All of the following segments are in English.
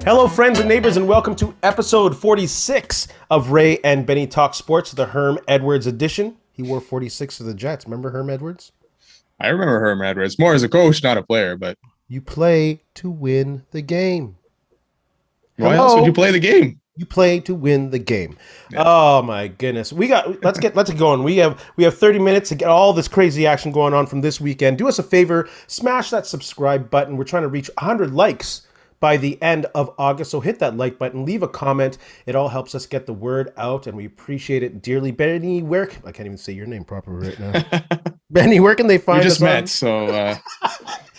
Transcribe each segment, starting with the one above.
Hello, friends and neighbors, and welcome to episode 46 of Ray and Benny Talk Sports, the Herm Edwards edition. He wore 46 to the Jets. Remember Herm Edwards? I remember Herm Edwards. More as a coach, not a player, but... You play to win the game. Why else would you play the game? You play to win the game. Yeah. Oh my goodness. Let's get going. We have 30 minutes to get all this crazy action going on from this weekend. Do us a favor, smash that subscribe button. We're trying to reach 100 likes by the end of August. So hit that like button, leave a comment. It all helps us get the word out, and we appreciate it dearly. Benny, I can't even say your name properly right now. Benny, where can they find us? We just met, so...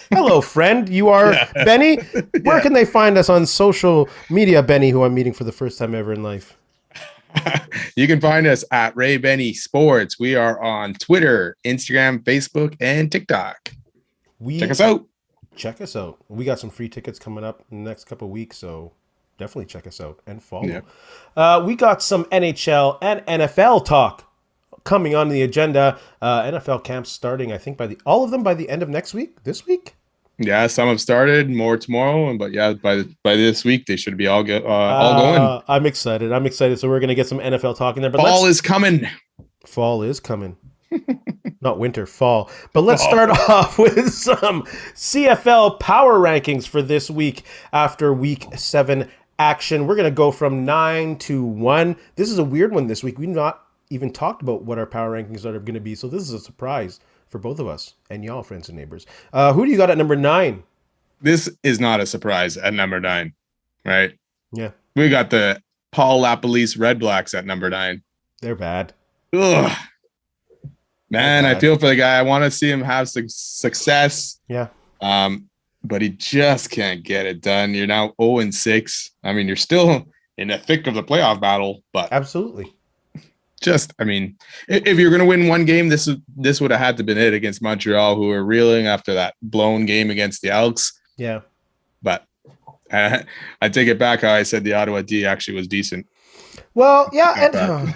Hello, friend. You are Benny. Where can they find us on social media, Benny, who I'm meeting for the first time ever in life? You can find us at Ray Benny Sports. We are on Twitter, Instagram, Facebook, and TikTok. Check us out. Check us out. We got some free tickets coming up in the next couple of weeks, so definitely check us out and follow. Yeah. We got some NHL and NFL talk coming on the agenda. NFL camps starting, I think, all of them by the end of next week. This week? Yeah, some have started, more tomorrow, but yeah, by this week they should be all going. I'm excited. So we're gonna get some NFL talk in there. But Fall is coming. Fall is coming. Not winter, fall. But let's start off with some CFL Power Rankings for this week after Week 7 action. We're going to go from 9 to 1. This is a weird one this week. We've not even talked about what our Power Rankings are going to be, so this is a surprise for both of us and y'all, friends and neighbors. Who do you got at number 9? This is not a surprise at number 9, right? Yeah. We got the Paul LaPolice Red Blacks at number 9. They're bad. Ugh. Man, I feel for the guy. I want to see him have success. Yeah. But he just can't get it done. You're now 0-6. I mean, you're still in the thick of the playoff battle, but absolutely. Just, I mean, if you're going to win one game, this would have had to been it against Montreal, who were reeling after that blown game against the Elks. Yeah. But I take it back. How I said the Ottawa D actually was decent. Well, yeah, and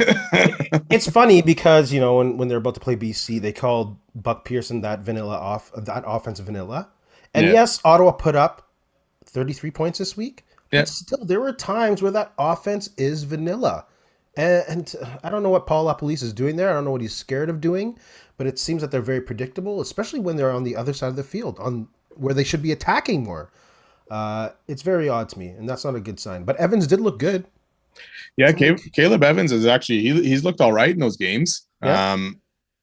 it's funny because, you know, when they're about to play BC, they called Buck Pearson that offensive vanilla. And yes, Ottawa put up 33 points this week. But still, there were times where that offense is vanilla. And I don't know what Paul LaPolice is doing there. I don't know what he's scared of doing. But it seems that they're very predictable, especially when they're on the other side of the field, on where they should be attacking more. It's very odd to me, and that's not a good sign. But Evans did look good. Yeah, Caleb Evans is actually he's looked all right in those games. Yeah.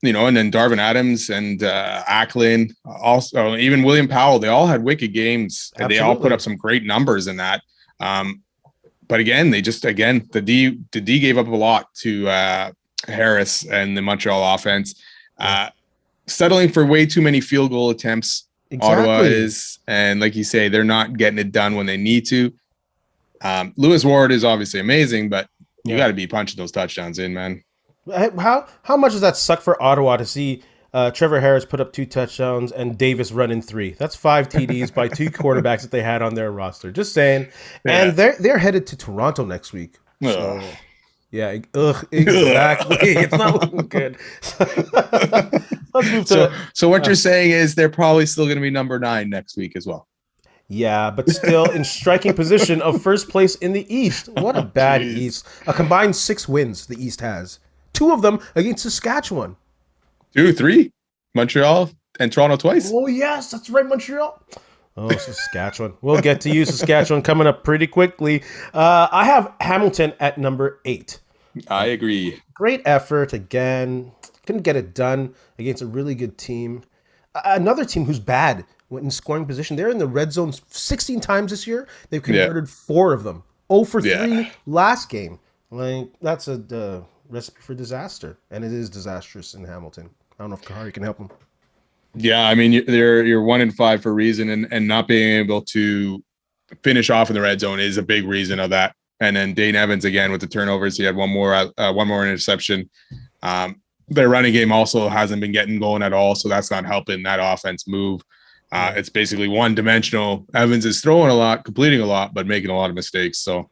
You know, and then Darvin Adams and Acklin, also even William Powell, they all had wicked games, and they all put up some great numbers in that. But again, the D gave up a lot to Harris and the Montreal offense, settling for way too many field goal attempts. Exactly. Ottawa is, and like you say, they're not getting it done when they need to. Lewis Ward is obviously amazing, but you got to be punching those touchdowns in, man. How much does that suck for Ottawa to see Trevor Harris put up 2 touchdowns and Davis run in 3? That's 5 TDs by 2 quarterbacks that they had on their roster. Just saying. And they're headed to Toronto next week. So, yeah, exactly. It's not looking good. Let's move to. So what you're saying is they're probably still going to be number 9 next week as well. Yeah, but still in striking position of first place in the East. What a bad East. A combined 6 wins the East has. 2 of them against Saskatchewan. 2, 3. Montreal and Toronto twice. Oh, yes, that's right, Montreal. Oh, Saskatchewan. We'll get to you, Saskatchewan, coming up pretty quickly. I have Hamilton at number 8. I agree. Great effort again. Couldn't get it done against a really good team. Another team who's bad in scoring position. They're in the red zone 16 times this year. They've converted 4 of them. 0 for 3 last game. Like, that's a recipe for disaster. And it is disastrous in Hamilton. I don't know if Kahari can help them. Yeah, I mean, you're 1-5 for a reason, and not being able to finish off in the red zone is a big reason of that. And then Dane Evans again with the turnovers. He had one more interception. Their running game also hasn't been getting going at all, so that's not helping that offense move. It's basically one-dimensional. Evans is throwing a lot, completing a lot, but making a lot of mistakes. So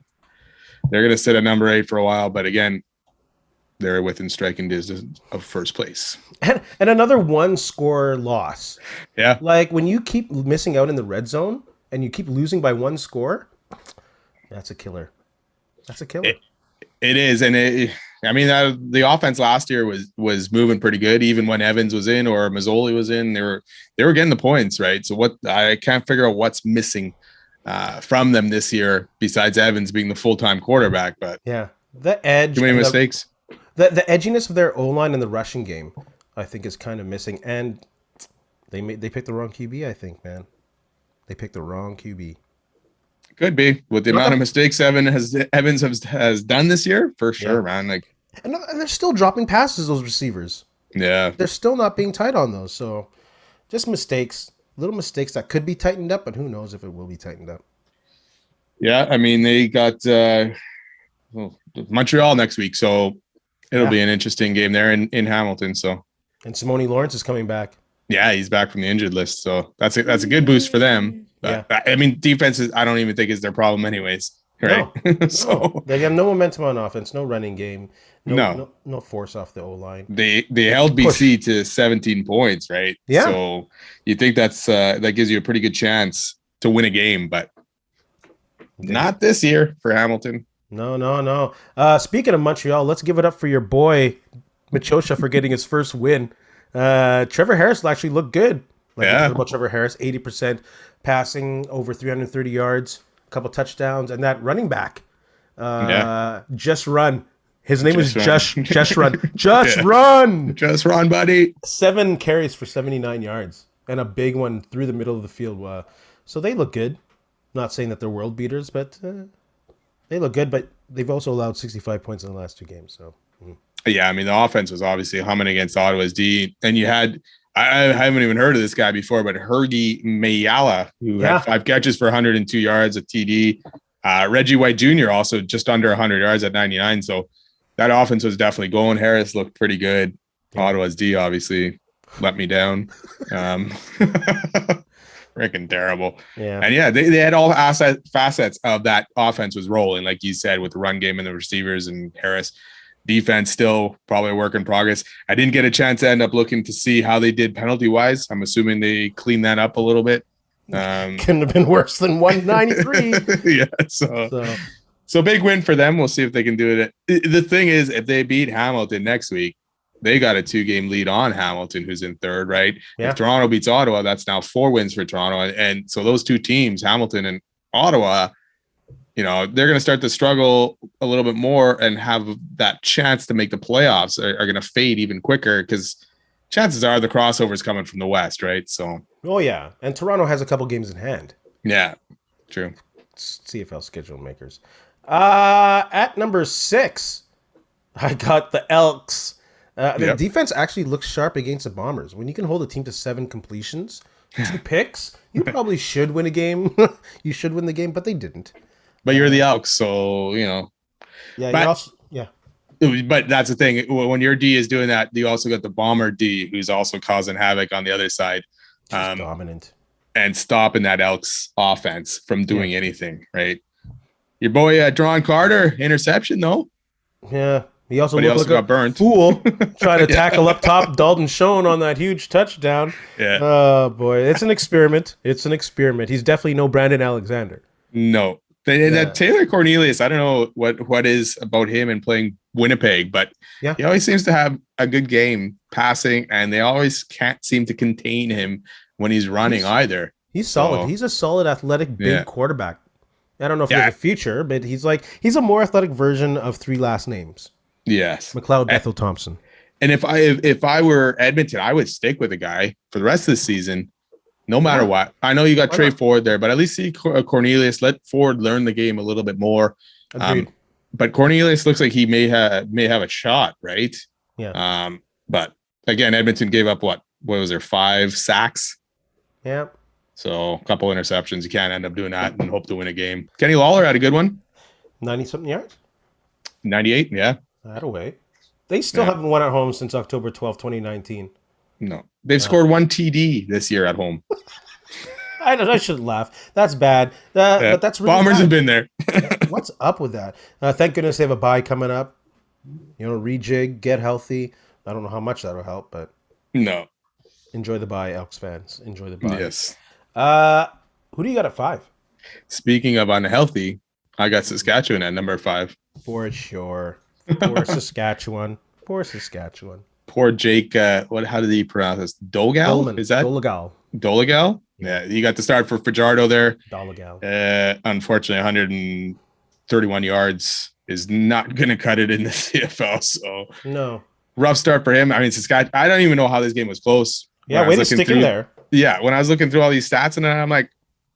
they're going to sit at number 8 for a while. But again, they're within striking distance of first place. And another 1-score loss. Yeah. Like when you keep missing out in the red zone and you keep losing by 1 score, That's a killer. That's a killer. It is, and I mean, the offense last year was moving pretty good, even when Evans was in or Mazzoli was in. They were getting the points, right? So what I can't figure out what's missing from them this year besides Evans being the full-time quarterback. But yeah, the edge, too many mistakes. The edginess of their O-line in the rushing game, I think, is kind of missing, and they picked the wrong QB. I think, man, they picked the wrong QB. Could be with the amount of mistakes Evans has done this year, for sure, man. Like, and they're still dropping passes. Those receivers, they're still not being tight on those. So, just mistakes, little mistakes that could be tightened up, but who knows if it will be tightened up. Yeah, I mean, they got Montreal next week, so it'll be an interesting game there in Hamilton. So, and Simone Lawrence is coming back. Yeah, he's back from the injured list, so that's a good boost for them. But, I mean, defense I don't even think is their problem, anyways. Right? No, So they have no momentum on offense, no running game, no force off the O line. They held BC to 17 points, right? Yeah. So you think that gives you a pretty good chance to win a game, but not this year for Hamilton. No. Speaking of Montreal, let's give it up for your boy Machosha for getting his first win. Trevor Harris will actually look good. About Trevor Harris, 80% passing, over 330 yards, a couple touchdowns, and that running back, Just Run. His name is Just Run. Run! Just run, buddy. 7 carries for 79 yards, and a big one through the middle of the field. So they look good. Not saying that they're world beaters, but they look good. But they've also allowed 65 points in the last 2 games. So. Yeah, I mean, the offense was obviously humming against Ottawa's D. And you had, I haven't even heard of this guy before, but Hergy Mayala, who had 5 catches for 102 yards, a TD. Reggie White Jr. also just under 100 yards at 99. So that offense was definitely going. Harris looked pretty good. Ottawa's D obviously let me down. Freaking terrible. Yeah. And they had all facets of that offense was rolling, like you said, with the run game and the receivers and Harris. Defense still probably a work in progress. I didn't get a chance to end up looking to see how they did penalty wise. I'm assuming they cleaned that up a little bit. Couldn't have been worse than 193. So big win for them. We'll see if they can do it. The thing is, if they beat Hamilton next week, they got a 2-game lead on Hamilton, who's in 3rd, right? Yeah. If Toronto beats Ottawa, that's now 4 wins for Toronto. And so those 2 teams, Hamilton and Ottawa, they're going to start to struggle a little bit more and have that chance to make the playoffs are going to fade even quicker because chances are the crossover's coming from the West, right? So. Oh, yeah. And Toronto has a couple games in hand. Yeah, true. CFL schedule makers. At number 6, I got the Elks. The defense actually looks sharp against the Bombers. When you can hold a team to 7 completions, 2 picks, you probably should win a game. You should win the game, but they didn't. But you're the Elks, so Yeah, but that's the thing. When your D is doing that, you also got the Bomber D, who's also causing havoc on the other side. Dominant. And stopping that Elks offense from doing anything, right? Your boy, Drawn Carter, interception, though. Yeah. He also got burned. Fool trying to tackle up top Dalton Schoen on that huge touchdown. Yeah. Oh, boy. It's an experiment. He's definitely no Brandon Alexander. No. That Taylor Cornelius, I don't know what is about him and playing Winnipeg, but he always seems to have a good game passing, and they always can't seem to contain him when he's running either. He's solid. He's a solid, athletic, big quarterback. I don't know if he has a future, but he's a more athletic version of 3 last names. Yes. McLeod Bethel Thompson. And if I were Edmonton, I would stick with the guy for the rest of the season. No matter what. I know you got Trey Ford there, but at least see Cornelius. Let Ford learn the game a little bit more. But Cornelius looks like he may have a shot, right? Yeah. But again, Edmonton gave up what was there, 5 sacks? Yeah. So a couple interceptions. You can't end up doing that and hope to win a game. Kenny Lawler had a good one. 90-something yards? 98, yeah. That away. They still haven't won at home since October 12, 2019. No. They've scored 1 TD this year at home. I should laugh. That's bad. But that's really Bombers bad. have been there. What's up with that? Thank goodness they have a bye coming up. Rejig, get healthy. I don't know how much that'll help, but no. Enjoy the bye, Elks fans. Enjoy the bye. Yes. Who do you got at 5? Speaking of unhealthy, I got Saskatchewan at number 5. For sure. Poor Saskatchewan. Poor Saskatchewan. Poor Jake. How did he pronounce this? Dogal? Is that Dolegal? Dolegal? Yeah, he got the start for Fajardo there. Dolegal. Unfortunately, 131 yards is not going to cut it in the CFL. So no, rough start for him. I mean, Saskatchewan. I don't even know how this game was close. Yeah, way to stick in there. Yeah, when I was looking through all these stats, and then I'm like,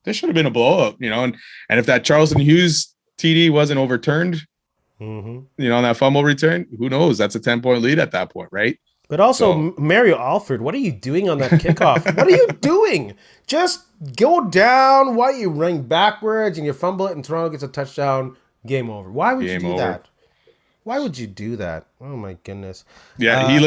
this should have been a blowout, and if that Charleston Hughes TD wasn't overturned, on that fumble return, who knows? That's a 10-point lead at that point, right? But also, Mario Alford, what are you doing on that kickoff? What are you doing? Just go down. Why are you running backwards and you fumble it and Toronto gets a touchdown? Game over. Why would you do that? Why would you do that? Oh my goodness. Yeah, he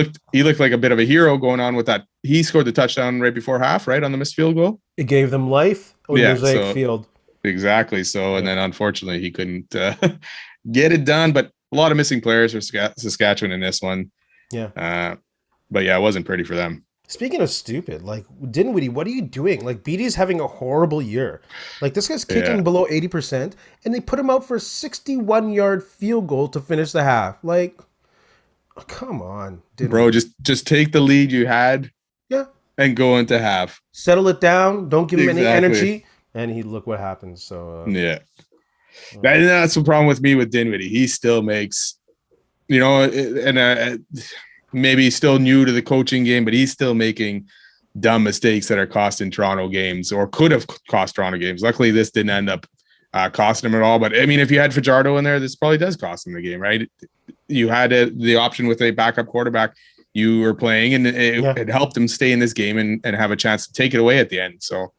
looked like a bit of a hero going on with that. He scored the touchdown right before half, right, on the missed field goal. It gave them life on Mosaic Field. Exactly. So, and then unfortunately he couldn't get it done. But a lot of missing players for Saskatchewan in this one. Yeah. But yeah, it wasn't pretty for them. Speaking of stupid, like Dinwiddie, what are you doing? Like BD's having a horrible year. Like this guy's kicking below 80%, and they put him out for a 61-yard field goal to finish the half. Like, come on, bro. Just take the lead you had, and go into half. Settle it down. Don't give him any energy, and look what happens. So that's the problem with me with Dinwiddie. He still makes, maybe still new to the coaching game, but he's still making dumb mistakes that are costing Toronto games or could have cost Toronto games. Luckily, this didn't end up costing him at all. But I mean, if you had Fajardo in there, this probably does cost him the game, right? You had the option with a backup quarterback you were playing, and it helped him stay in this game and have a chance to take it away at the end. So,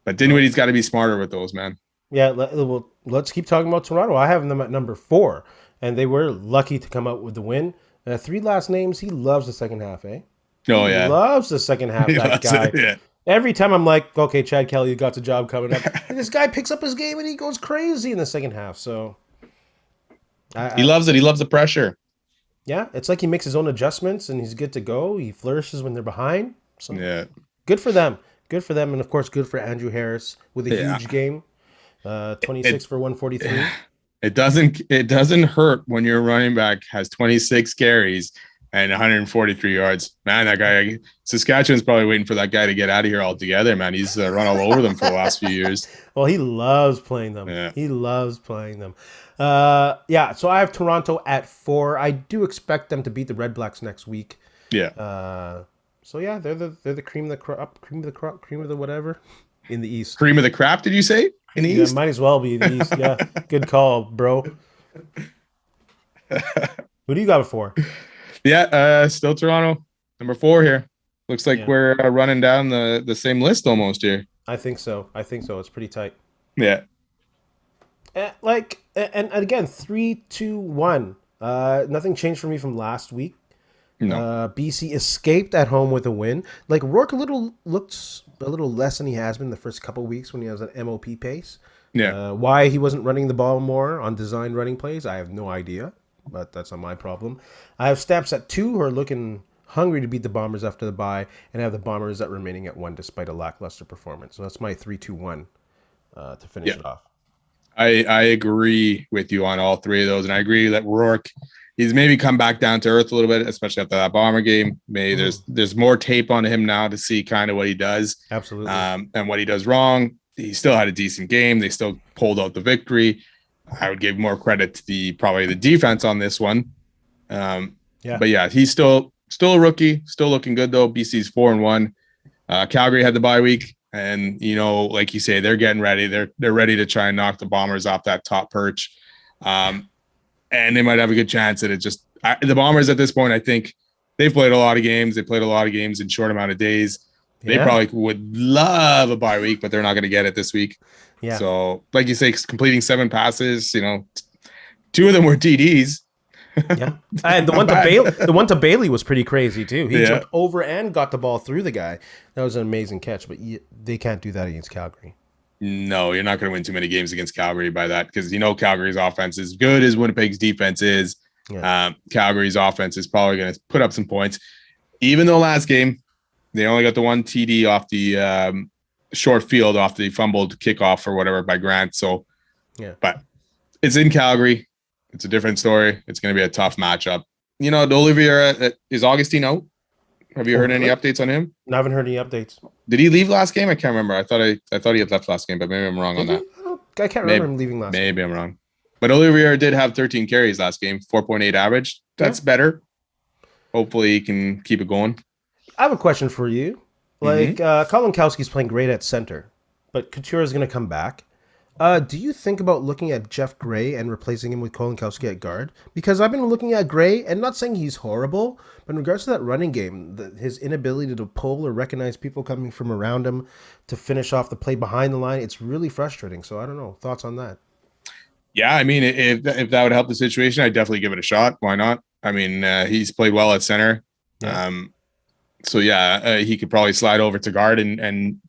but Dinwiddie's got to be smarter with those, man. Yeah, well, let's keep talking about Toronto. I have them at number 4, and they were lucky to come out with the win. 3 last names. He loves the second half, eh? Oh, yeah. He loves the second half, that guy. Every time I'm like, okay, Chad Kelly, you got the job coming up. And this guy picks up his game and he goes crazy in the second half. So he loves it. He loves the pressure. Yeah, it's like he makes his own adjustments and he's good to go. He flourishes when they're behind. So good for them. Good for them. And, of course, good for Andrew Harris with a huge game. 26 for 143. It doesn't hurt when your running back has 26 carries and 143 yards. Man, that guy, Saskatchewan's probably waiting for that guy to get out of here altogether, man. He's run all over them for the last few years. Well, he loves playing them. Yeah. He loves playing them. So I have Toronto at 4. I do expect them to beat the Red Blacks next week. Yeah. They're the cream of the crop, cream of the whatever in the East. Cream of the crop, did you say? In the East? Might as well be the East. Yeah. Good call, bro. Who do you got it for? Yeah, still Toronto. Number 4 here. Looks like we're running down the same list almost here. I think so. It's pretty tight. Yeah. And again, 3-2-1. Nothing changed for me from last week. No. BC escaped at home with a win. Like Rourke looks a little less than he has been the first couple of weeks when he has an MOP pace. Yeah. Why he wasn't running the ball more on design running plays, I have no idea. But that's not my problem. I have Stamps at 2 who are looking hungry to beat the Bombers after the bye, and I have the Bombers at remaining at 1 despite a lackluster performance. So that's my 3-2-1 to finish it off. I agree with you on all 3 of those, and I agree that Rourke, he's maybe come back down to earth a little bit, especially after that Bomber game. Maybe there's more tape on him now to see kind of what he does. Absolutely. And what he does wrong. He still had a decent game. They still pulled out the victory. I would give more credit to probably the defense on this one. But yeah, he's still a rookie, still looking good though. BC's 4-1. Calgary had the bye week, and like you say, they're getting ready. They're ready to try and knock the Bombers off that top perch. And they might have a good chance at it. The Bombers at this point, I think they've played a lot of games. They played a lot of games in short amount of days. They probably would love a bye week, but they're not going to get it this week. Yeah. So, like you say, completing 7 passes, 2 of them were TDs. Yeah. And the one to Bailey was pretty crazy too. He jumped over and got the ball through the guy. That was an amazing catch, but they can't do that against Calgary. No, you're not going to win too many games against Calgary by that, because Calgary's offense, as good as Winnipeg's defense is, Calgary's offense is probably going to put up some points. Even though last game they only got the 1 TD off the short field, off the fumbled kickoff or whatever by Grant. So, but It's in Calgary. It's a different story. It's going to be a tough matchup. You know, Olivier, is Augustine out? Have you heard any updates on him? I haven't heard any updates. Did he leave last game? I can't remember. I thought he had left last game, but maybe I'm wrong on that. I can't remember him leaving last game. Maybe I'm wrong. But Olivier did have 13 carries last game, 4.8 average. That's better. Hopefully he can keep it going. I have a question for you. Like, Colin Kowski's playing great at center, but Couture is going to come back. Do you think about looking at Jeff Gray and replacing him with Colin Kowski at guard? Because I've been looking at Gray, and not saying he's horrible, but in regards to that running game, his inability to pull or recognize people coming from around him to finish off the play behind the line, it's really frustrating. So I don't know. Thoughts on that? Yeah, I mean, if that would help the situation, I'd definitely give it a shot. Why not? I mean, he's played well at center. Yeah. So, he could probably slide over to guard and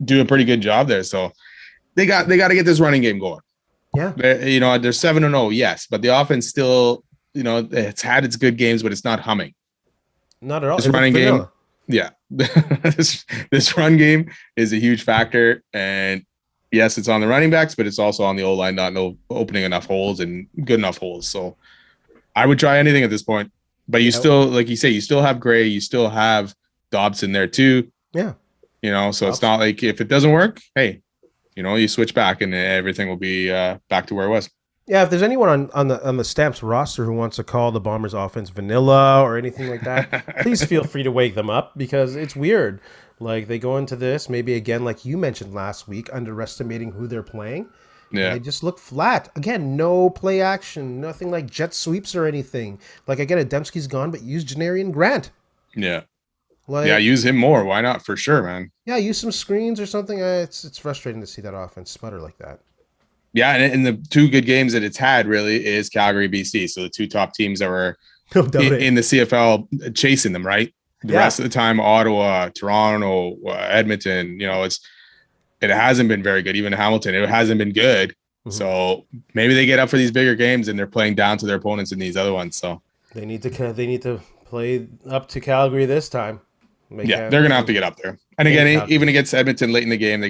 do a pretty good job there. So, they got to get this running game going. Yeah. They're 7-0, yes, but the offense still, it's had its good games, but it's not humming. Not at all. This running game, this run game is a huge factor, and yes, it's on the running backs, but it's also on the O-line not opening enough holes and good enough holes. So I would try anything at this point. But you still, like you say, you still have Gray, you still have Dobson there too. Yeah. So it's not like if it doesn't work, hey, you switch back and everything will be back to where it was. Yeah, if there's anyone on the Stamps roster who wants to call the Bombers offense vanilla or anything like that, please feel free to wake them up, because it's weird. Like, they go into this, maybe again, like you mentioned last week, underestimating who they're playing. Yeah. They just look flat. Again, no play action, nothing like jet sweeps or anything. Like, again, Adamski's gone, but use Janarian Grant. Yeah. Use him more. Why not? For sure, man. Yeah, use some screens or something. It's frustrating to see that offense sputter like that. Yeah, and the two good games that it's had really is Calgary, BC. So the two top teams that were in the CFL chasing them, right? The rest of the time, Ottawa, Toronto, Edmonton, it hasn't been very good. Even Hamilton, it hasn't been good. Mm-hmm. So maybe they get up for these bigger games and they're playing down to their opponents in these other ones. So they need to play up to Calgary this time. They're gonna have to get up there. And again, even against Edmonton late in the game, they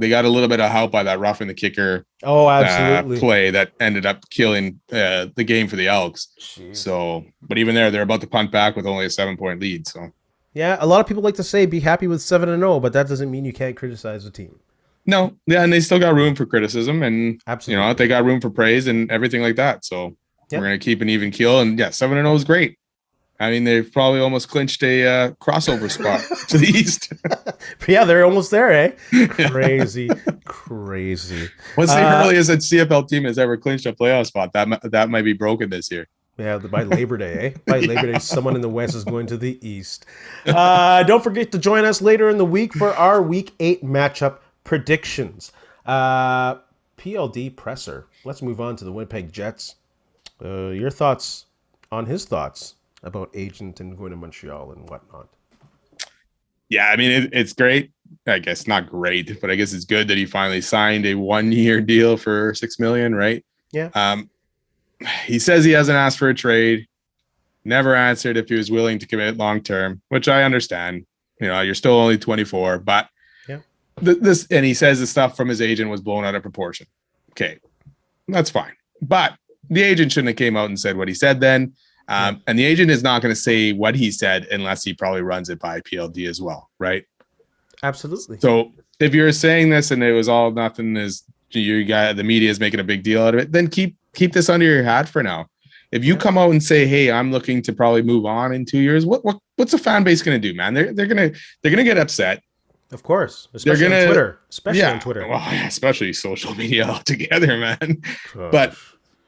got a little bit of help by that roughing the kicker play that ended up killing the game for the Elks. Jeez. So, but even they're about to punt back with only a 7-point lead. So, yeah, a lot of people like to say be happy with 7-0, but that doesn't mean you can't criticize the team. No, yeah, and they still got room for criticism, and absolutely, they got room for praise and everything like that. So we're gonna keep an even keel, and 7-0 is great. I mean, they've probably almost clinched a crossover spot to the East. Yeah, they're almost there, eh? Crazy. What's the earliest that CFL team has ever clinched a playoff spot? That might be broken this year. Yeah, by Labor Day, eh? By Labor Day, someone in the West is going to the East. Don't forget to join us later in the week for our Week 8 matchup predictions. PLD Presser. Let's move on to the Winnipeg Jets. Your thoughts on his thoughts about agent and going to Montreal and whatnot. Yeah, I mean, it's great. I guess not great, but I guess it's good that he finally signed a 1-year deal for $6 million, right? Yeah. He says he hasn't asked for a trade, never answered if he was willing to commit long-term, which I understand. You're still only 24, but this, and he says the stuff from his agent was blown out of proportion. Okay, that's fine. But the agent shouldn't have came out and said what he said then. And the agent is not going to say what he said unless he probably runs it by PLD as well, right? Absolutely. So if you're saying this and it was all nothing, the media is making a big deal out of it, then keep this under your hat for now. If you come out and say, "Hey, I'm looking to probably move on in 2 years," what's the fan base going to do, man? They're gonna get upset. Of course, especially on Twitter. On Twitter. Well, especially social media altogether, man. But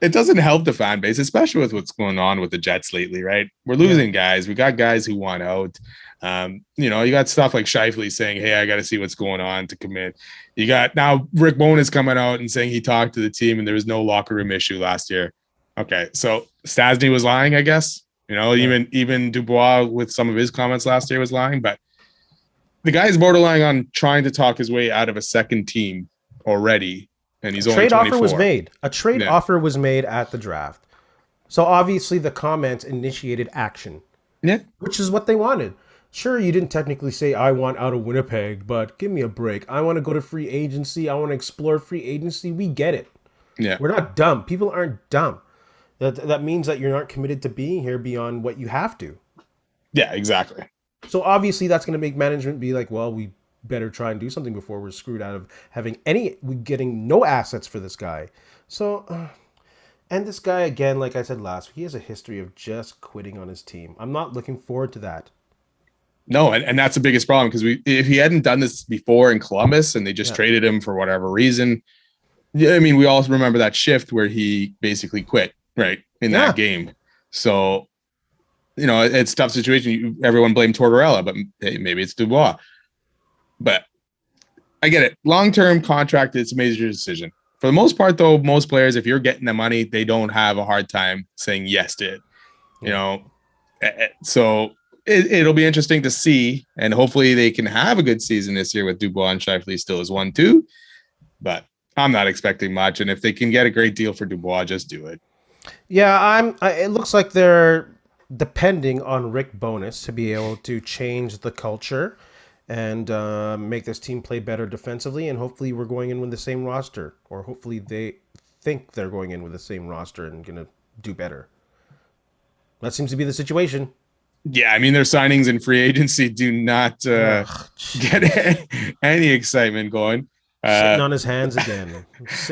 it doesn't help the fan base, especially with what's going on with the Jets lately, right? We're losing guys. We got guys who want out. You got stuff like Scheifele saying, "Hey, I got to see what's going on to commit." You got now Rick Bowness coming out and saying he talked to the team and there was no locker room issue last year. Okay, so Stasny was lying, I guess. Even Dubois with some of his comments last year was lying, but the guy's borderline on trying to talk his way out of a second team already. And he's only 24. A trade offer was made at the draft. So obviously the comments initiated action. Yeah. Which is what they wanted. Sure, you didn't technically say, "I want out of Winnipeg," but give me a break. I want to go to free agency. I want to explore free agency. We get it. Yeah. We're not dumb. People aren't dumb. That means that you're not committed to being here beyond what you have to. Yeah, exactly. So obviously that's going to make management be like, well, we better try and do something before we're screwed out of getting no assets for this guy. So, and this guy, again, like I said last week, he has a history of just quitting on his team. I'm not looking forward to that. No, and that's the biggest problem because if he hadn't done this before in Columbus and they just traded him for whatever reason, I mean, we all remember that shift where he basically quit, right, in that game. So, it's a tough situation. Everyone blamed Tortorella, but hey, maybe it's Dubois. But I get it. Long-term contract, it's a major decision. For the most part, though, most players, if you're getting the money, they don't have a hard time saying yes to it. So it'll be interesting to see, and hopefully they can have a good season this year with Dubois and Scheifele still as 1-2. But I'm not expecting much, and if they can get a great deal for Dubois, just do it. Yeah, it looks like they're depending on Rick Bowness to be able to change the culture and make this team play better defensively, and hopefully we're going in with the same roster, or hopefully they think they're going in with the same roster and going to do better. That seems to be the situation. Yeah, I mean, their signings in free agency do not get any excitement going. Sitting on his hands again.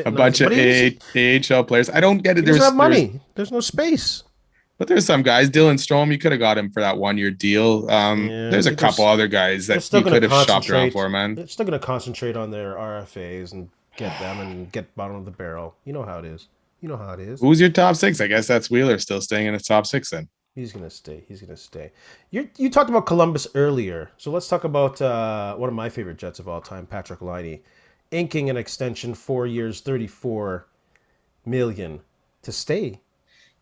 A bunch of AHL players. I don't get it. There's not money. There's no space. But there's some guys. Dylan Strome, you could have got him for that 1-year deal. There's a couple other guys that you could have shopped around for, man. They're still going to concentrate on their RFAs and get them and get bottom of the barrel. You know how it is. Who's your top six? I guess that's Wheeler still staying in the top six then. He's going to stay. You talked about Columbus earlier. So let's talk about one of my favorite Jets of all time, Patrik Laine, inking an extension 4 years, $34 million to stay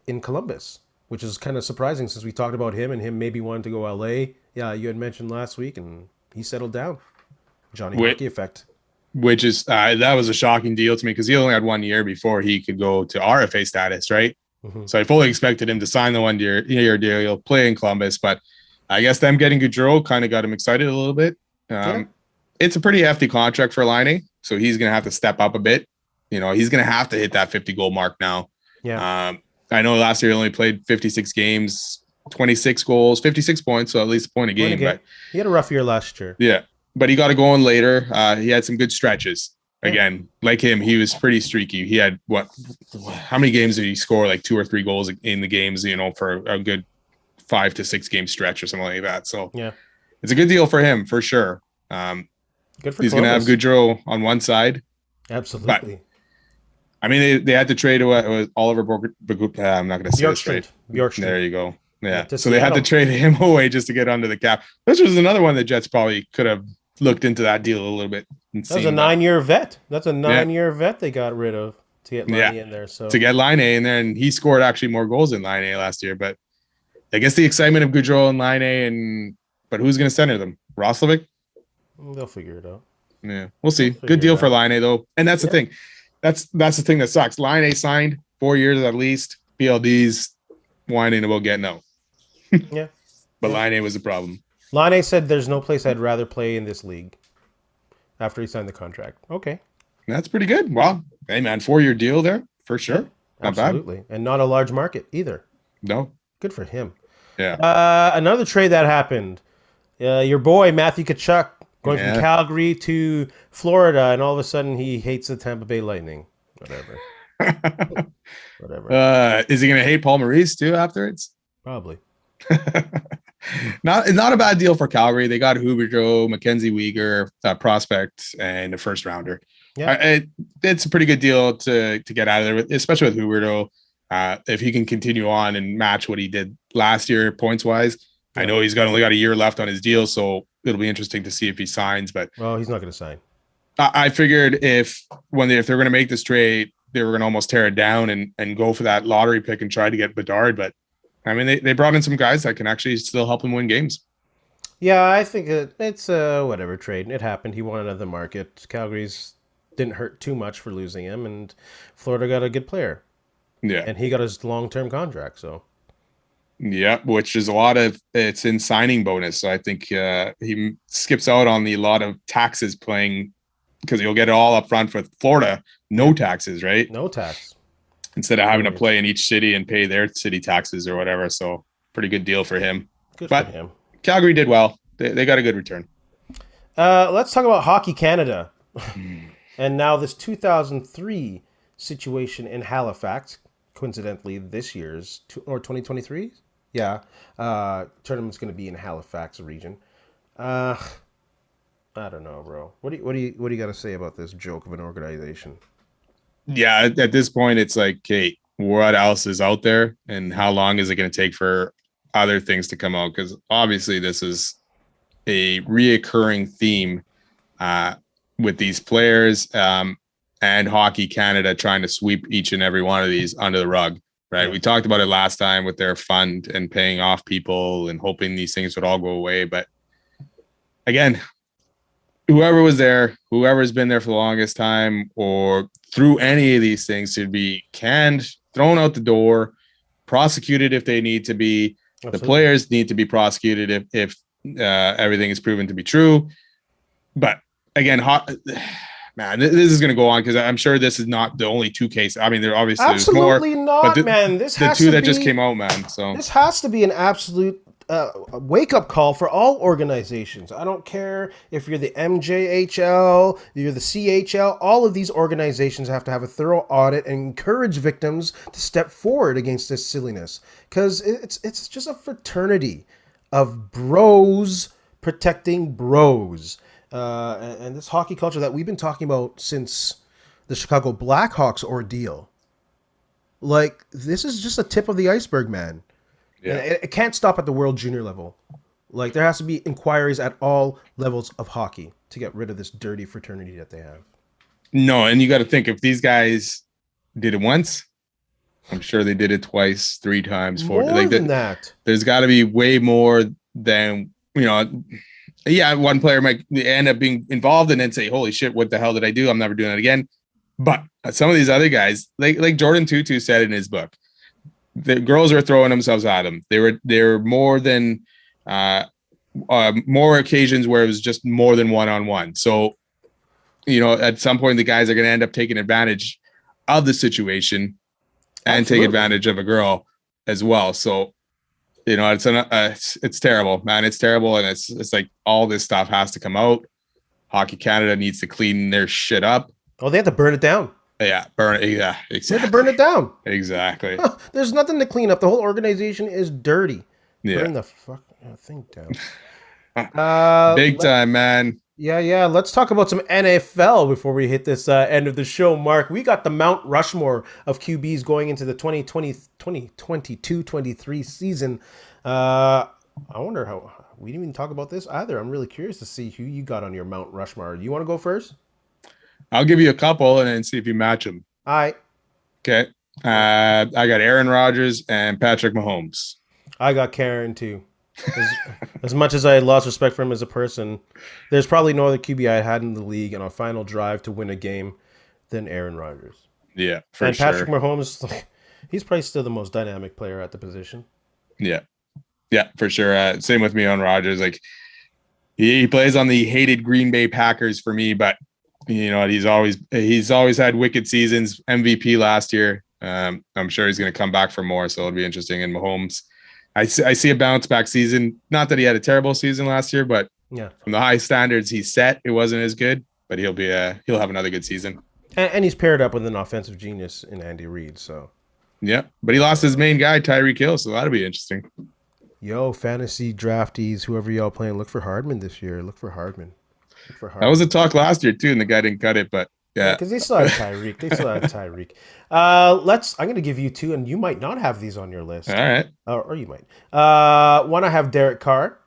in Columbus, which is kind of surprising since we talked about him and him maybe wanting to go LA. Yeah, you had mentioned last week, and he settled down. Johnny Hockey effect. Which is, that was a shocking deal to me because he only had 1 year before he could go to RFA status, right? Mm-hmm. So I fully expected him to sign the 1 year deal. He'll play in Columbus, but I guess them getting Gaudreau kind of got him excited a little bit. It's a pretty hefty contract for Laine, so he's going to have to step up a bit. He's going to have to hit that 50-goal mark now. Yeah. I know last year he only played 56 games, 26 goals, 56 points, so at least a point a game. But he had a rough year last year. Yeah, but he got it going later. He had some good stretches. Again, like him, he was pretty streaky. He had how many games did he score? Like 2 or 3 goals in the games, for a good 5 to 6 game stretch or something like that. So yeah, it's a good deal for him for sure. Good for he's going to have Gaudreau on one side. Absolutely. But, I mean, they had to trade Oliver I'm not going to say this straight. Bjorkstrand. There you go. Yeah. So they had to trade him away just to get under the cap. This was another one that Jets probably could have looked into that deal a little bit. That was a 9-year vet. That's a 9-year vet they got rid of to get Laine in there. So to get Laine in there, and he scored actually more goals than Laine last year. But I guess the excitement of Gaudreau and Laine, but who's going to center them? Roslovic? They'll figure it out. Yeah, we'll see. Good deal for Laine though, and that's the thing. That's the thing that sucks. Laine signed 4 years at least. PLD's whining about getting out. Yeah, but Laine was the problem. Laine said, "There's no place I'd rather play in this league." After he signed the contract. Okay, that's pretty good. Well, hey man, 4-year deal there for sure. Yeah, absolutely, and not a large market either. No, good for him. Yeah. Another trade that happened. Your boy Matthew Tkachuk going from Calgary to Florida, and all of a sudden he hates the Tampa Bay Lightning. Whatever. Is he going to hate Paul Maurice too afterwards? Probably. Not a bad deal for Calgary. They got Huberdeau, Mackenzie Weegar, prospect, and a first rounder. Yeah, it's a pretty good deal to get out of there, especially with Huberdeau. If he can continue on and match what he did last year points wise. Yeah. I know he's only got a year left on his deal, so it'll be interesting to see if he signs. But he's not going to sign. I figured if they're going to make this trade, they were going to almost tear it down and go for that lottery pick and try to get Bedard. But I mean, they brought in some guys that can actually still help him win games. Yeah, I think it's whatever trade. It happened. He wanted another market. Calgary's didn't hurt too much for losing him, and Florida got a good player. Yeah, and he got his long-term contract. So, yeah, which is it's in signing bonus. So I think he skips out on the lot of taxes playing because you'll get it all up front with Florida, no taxes, right? No tax. Instead of having to play in each city and pay their city taxes or whatever. So pretty good deal for him. Good but for him. Calgary did well. They got a good return. Let's talk about Hockey Canada. And now this 2003 situation in Halifax, coincidentally this year's, or 2023? Yeah. Tournament's going to be in Halifax region. I don't know, bro. What do you got to say about this joke of an organization? Yeah, at this point, it's like, okay, what else is out there, and how long is it going to take for other things to come out? Because obviously, this is a reoccurring theme with these players and Hockey Canada trying to sweep each and every one of these under the rug. Right? Yeah. We talked about it last time with their fund and paying off people and hoping these things would all go away, but again, whoever was there, whoever's been there for the longest time, or through any of these things should be canned, thrown out the door, prosecuted if they need to be. Absolutely. The players need to be prosecuted if everything is proven to be true. But again, man, this is going to go on because I'm sure this is not the only two cases. I mean, there obviously absolutely there's more, not, but man. This the has two to that be, just came out, man. So this has to be an absolute wake-up call for all organizations. I don't care if you're the MJHL, you're the CHL, all of these organizations have to have a thorough audit and encourage victims to step forward against this silliness, because it's just a fraternity of bros protecting bros. And this hockey culture that we've been talking about since the Chicago Blackhawks ordeal. Like, this is just a tip of the iceberg, man. Yeah. It can't stop at the World Junior level. Like, there has to be inquiries at all levels of hockey to get rid of this dirty fraternity that they have. No, and you got to think, if these guys did it once, I'm sure they did it twice, 3 times, 4. More than that. There's got to be way more than, yeah, one player might end up being involved and then say, holy shit, what the hell did I do? I'm never doing it again. But some of these other guys, like Jordan Tutu said in his book, the girls are throwing themselves at him. They were more than more occasions where it was just more than one-on-one. So, at some point the guys are going to end up taking advantage of the situation and Absolutely. Take advantage of a girl as well. So, it's terrible, man. It's terrible. And it's like all this stuff has to come out. Hockey Canada needs to clean their shit up. Oh, they have to burn it down. Yeah, burn it. Yeah, exactly. They have to burn it down. Exactly. There's nothing to clean up. The whole organization is dirty. Yeah. Burn the fucking thing down. Big time, man. Yeah. Let's talk about some NFL before we hit this end of the show, Mark. We got the Mount Rushmore of QBs going into the 2022-23 season. I wonder how we didn't even talk about this either. I'm really curious to see who you got on your Mount Rushmore. You want to go first? I'll give you a couple and then see if you match them. All right. Okay. I got Aaron Rodgers and Patrick Mahomes. I got Karen too. As much as I had lost respect for him as a person, there's probably no other QB I had in the league on a final drive to win a game than Aaron Rodgers. Yeah, for and sure. Patrick Mahomes, he's probably still the most dynamic player at the position. Yeah, for sure. Same with me on Rodgers. Like, he plays on the hated Green Bay Packers for me, but he's always had wicked seasons. MVP last year. I'm sure he's going to come back for more, so it'll be interesting. And Mahomes, I see a bounce back season. Not that he had a terrible season last year, but from the high standards he set, it wasn't as good. But he'll have another good season. And he's paired up with an offensive genius in Andy Reid. So yeah, but he lost his main guy, Tyreek Hill, so that'll be interesting. Yo, fantasy draftees, whoever y'all playing, look for Hardman this year. Look for Hardman. That was a talk last year too, and the guy didn't cut it. But yeah, because they still had Tyreek. I'm going to give you two, and you might not have these on your list. All right, or you might. One I have Derek Carr,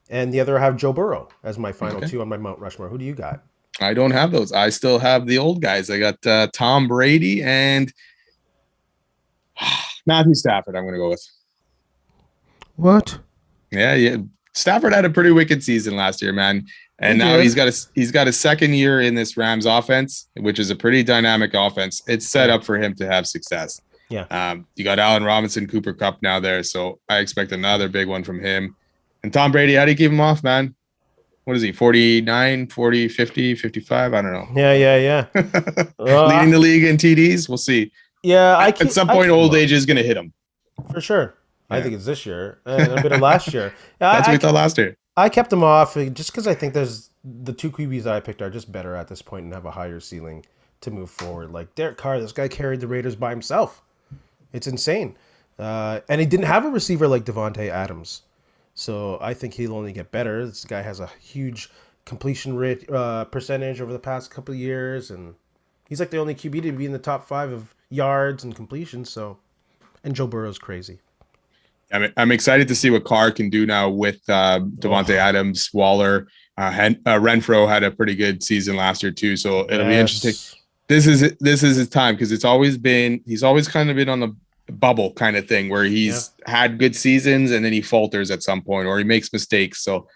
and the other I have Joe Burrow as my final two on my Mount Rushmore. Who do you got? I don't have those. I still have the old guys. I got Tom Brady and Matthew Stafford. I'm going to go with. What? Yeah. Stafford had a pretty wicked season last year, man. And now he's got a second year in this Rams offense, which is a pretty dynamic offense. It's set up for him to have success. Yeah. You got Allen Robinson, Cooper Kupp now there, so I expect another big one from him. And Tom Brady, how do you keep him off, man? what is he? 49, 40, 50, 55? I don't know. Yeah. Leading the league in TDs. We'll see. Yeah, at some point, old age is going to hit him. For sure. Yeah. I think it's this year and a bit of last year. That's what we thought last year. I kept him off just because I think there's the two QBs that I picked are just better at this point and have a higher ceiling to move forward. Like Derek Carr, this guy carried the Raiders by himself. It's insane. And he didn't have a receiver like Devontae Adams. So I think he'll only get better. This guy has a huge completion rate percentage over the past couple of years. And he's like the only QB to be in the top 5 of yards and completions. So, and Joe Burrow's crazy. I'm excited to see what Carr can do now with Devontae Adams, Waller. Renfro had a pretty good season last year too, so it'll be interesting. This is his time because he's always kind of been on the bubble kind of thing where he's had good seasons and then he falters at some point or he makes mistakes. So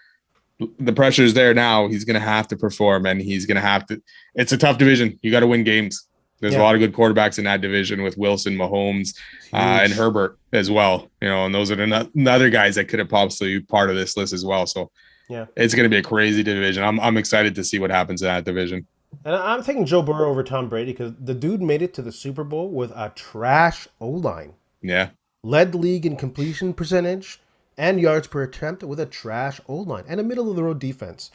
the pressure is there now. He's going to have to perform and he's going to have to. It's a tough division. You got to win games. There's a lot of good quarterbacks in that division with Wilson, Mahomes, and Herbert as well. And those are the other guys that could have possibly be part of this list as well. So it's going to be a crazy division. I'm excited to see what happens in that division. And I'm taking Joe Burrow over Tom Brady because the dude made it to the Super Bowl with a trash O-line. Yeah. Led the league in completion percentage and yards per attempt with a trash O-line and a middle-of-the-road defense.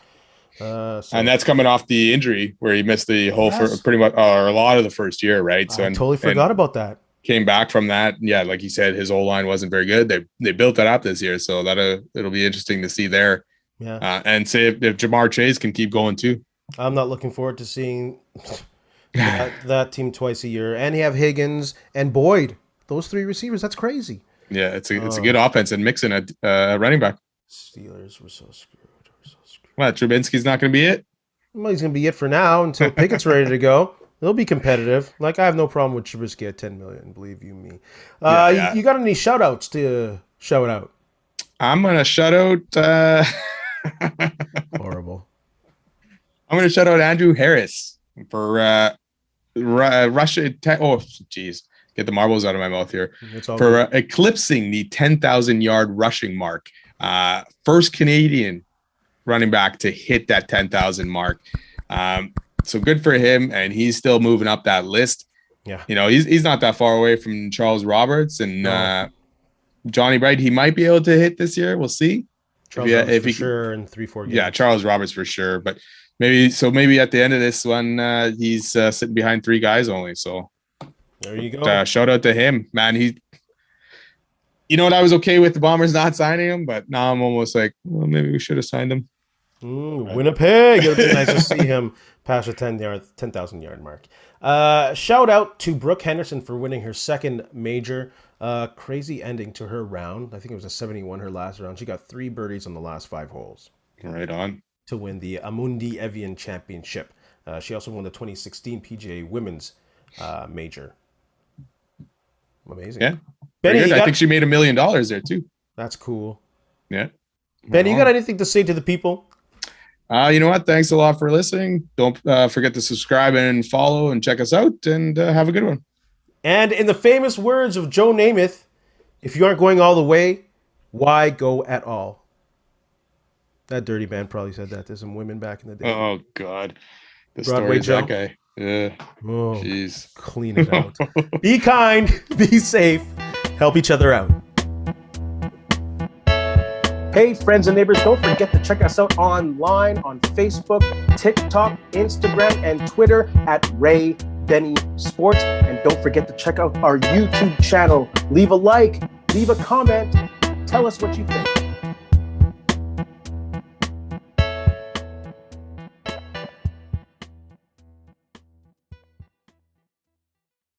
And that's coming off the injury where he missed the whole pretty much or a lot of the first year, right? So I totally forgot about that. Came back from that. Yeah, like you said, his O-line wasn't very good. They built that up this year, so it'll be interesting to see there. Yeah. And see if Jamar Chase can keep going too. I'm not looking forward to seeing that team twice a year. And you have Higgins and Boyd. Those 3 receivers, that's crazy. Yeah, it's a good offense and mixing a running back. Steelers were so screwed. What, Trubinsky's not going to be it? Well, he's going to be it for now until Pickett's ready to go. They'll be competitive. Like, I have no problem with Trubisky at $10 million, believe you me. You got any shout-outs to shout out? I'm going to shout out... Horrible. I'm going to shout out Andrew Harris for Russia. Get the marbles out of my mouth here. For eclipsing the 10,000-yard rushing mark. First Canadian running back to hit that 10,000 mark. So good for him. And he's still moving up that list. Yeah. He's not that far away from Charles Roberts and Johnny Bright. He might be able to hit this year. We'll see. If he sure in 3-4 games. Yeah, Charles Roberts for sure. But maybe at the end of this one, he's sitting behind 3 guys only. So there you go. Shout out to him, man. I was okay with the Bombers not signing him, but now I'm almost like, well, maybe we should have signed him. Winnipeg. It would be nice to see him pass the 10,000 yard mark. Shout out to Brooke Henderson for winning her second major. Crazy ending to her round. I think it was a 71 her last round. She got 3 birdies on the last 5 holes. Right on. To win the Amundi Evian Championship. She also won the 2016 PGA Women's Major. Amazing. Yeah. Benny, I think she made $1 million there too. That's cool. Yeah. Benny, you got anything to say to the people? You know what? Thanks a lot for listening. Don't forget to subscribe and follow and check us out and have a good one. And in the famous words of Joe Namath, if you aren't going all the way, why go at all? That dirty man probably said that to some women back in the day. Oh, God. The Broadway story of Joe. that guy. Yeah. Oh, jeez. Clean it out. Be kind. Be safe. Help each other out. Hey, friends and neighbors, don't forget to check us out online on Facebook, TikTok, Instagram, and Twitter at Ray Benny Sports. And don't forget to check out our YouTube channel. Leave a like, leave a comment, tell us what you think.